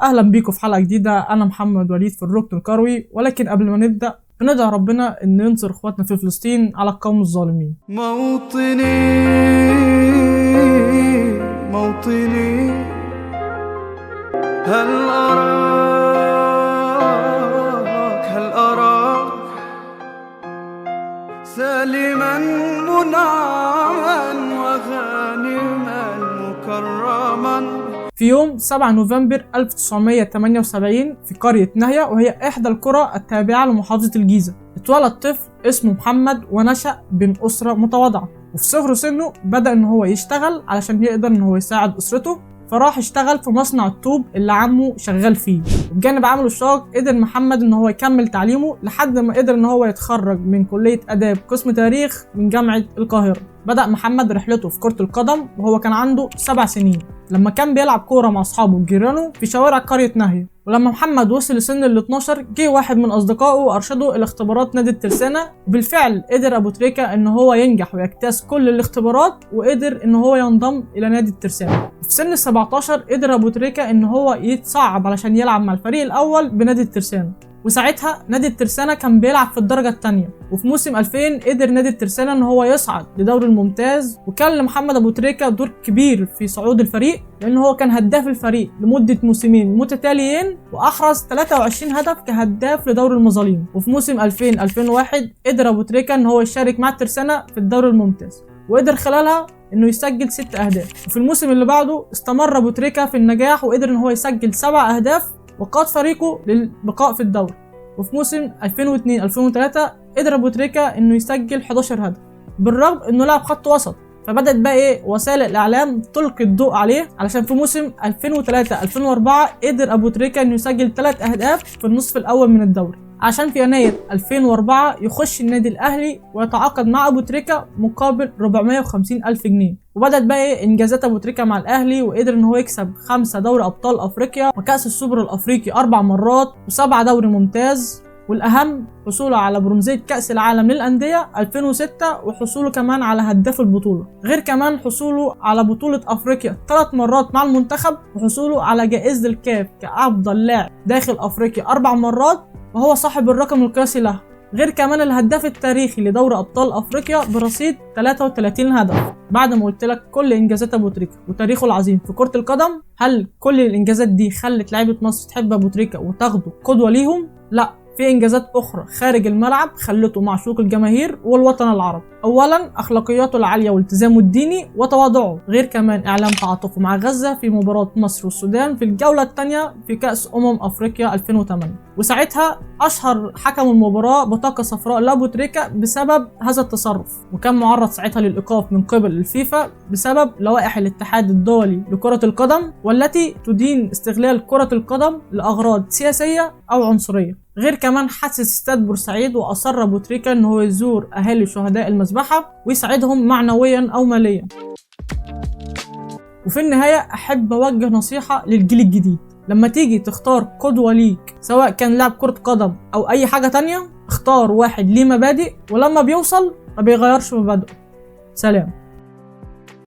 اهلا بيكم في حلقه جديده. انا محمد وليد في الركن الكروي، ولكن قبل ما نبدا بندعي ربنا ان ينصر اخواتنا في فلسطين على القوم الظالمين. موطني موطني، هل أراك سالما منعما وغانما مكرما. في يوم 7 نوفمبر 1978 في قرية نهية، وهي إحدى القرى التابعة لمحافظة الجيزة، اتولد طفل اسمه محمد ونشأ بين أسرة متواضعة. وفي صغر سنه بدأ إن هو يشتغل علشان يقدر إن هو يساعد أسرته، فراح اشتغل في مصنع الطوب اللي عمه شغال فيه. وبجانب عمله الشاق قدر محمد ان هو يكمل تعليمه لحد ما قدر ان هو يتخرج من كلية آداب قسم تاريخ من جامعة القاهرة. بدأ محمد رحلته في كرة القدم وهو كان عنده 7 سنين، لما كان بيلعب كورة مع أصحابه وجيرانه في شوارع قرية نهية. ولما محمد وصل لسن ال 12 جه واحد من أصدقائه وأرشده إلى اختبارات نادي الترسانة، وبالفعل قدر أبو تريكة إن هو ينجح ويجتاز كل الاختبارات، وقدر إن هو ينضم إلى نادي الترسانة. في سن ال 17 قدر أبو تريكة إن هو يتصعد علشان يلعب مع الفريق الأول بنادي الترسانة، وساعتها نادي الترسانة كان بيلعب في الدرجة الثانية. وفي موسم 2000 قدر نادي الترسانة ان هو يصعد لدوري الممتاز، وكان لمحمد ابو تريكة دور كبير في صعود الفريق، لان هو كان هداف الفريق لمدة موسمين متتاليين، واحرز 23 هدف كهداف لدوري المظالم. وفي موسم 2000-2001 قدر ابو تريكة ان هو يشارك مع الترسانة في الدوري الممتاز، وقدر خلالها انه يسجل 6 اهداف. وفي الموسم اللي بعده استمر ابو تريكة في النجاح وقدر ان هو يسجل 7 اهداف وقاد فريقه للبقاء في الدوري. وفي موسم 2002-2003 قدر ابو تريكة انه يسجل 11 هدف، بالرغم انه لعب خط وسط. فبدأت بقى وسائل الاعلام تلقي الضوء عليه، علشان في موسم 2003-2004 قدر ابو تريكة انه يسجل 3 اهداف في النصف الاول من الدوري، عشان في يناير 2004 يخش النادي الاهلي ويتعاقد مع ابو تريكة مقابل 450,000 جنيه. وبدأت بقى انجازات ابو تريكة مع الاهلي، وقدر ان هو يكسب 5 دوري ابطال افريقيا وكأس السوبر الافريقي 4 مرات و7 دوري ممتاز، والاهم حصوله على برونزية كأس العالم للأندية 2006، وحصوله كمان على هداف البطولة، غير كمان حصوله على بطولة افريقيا 3 مرات مع المنتخب، وحصوله على جائزة الكاف كأفضل لاعب داخل افريقيا 4 مرات، وهو صاحب الرقم القياسي له، غير كمان الهداف التاريخي لدوري ابطال افريقيا برصيد 33 هدف. بعد ما قلت لك كل انجازات ابو تريكة وتاريخه العظيم في كرة القدم، هل كل الانجازات دي خلت لعيبة مصر تحب ابو تريكة وتاخده قدوة ليهم؟ لا، في انجازات اخرى خارج الملعب خلته معشوق الجماهير والوطن العربي. اولا اخلاقياته العاليه والتزامه الديني وتواضعه، غير كمان اعلام تعاطفه مع غزه في مباراه مصر والسودان في الجوله الثانيه في كاس افريقيا 2008. وساعتها اشهر حكم المباراه بطاقه صفراء لابو تريكة بسبب هذا التصرف، وكان معرض ساعتها للايقاف من قبل الفيفا بسبب لوائح الاتحاد الدولي لكره القدم، والتي تدين استغلال كره القدم لاغراض سياسيه او عنصريه. غير كمان حدث استاد بورسعيد، واصر ابو تريكة ان هو يزور اهالي شهداء المذبحه ويساعدهم معنويا او ماليا. وفي النهايه احب اوجه نصيحه للجيل الجديد: لما تيجي تختار قدوه ليك، سواء كان لاعب كره قدم او اي حاجه تانية، اختار واحد ليه مبادئ، ولما بيوصل ما بيغيرش مبادئه. سلام.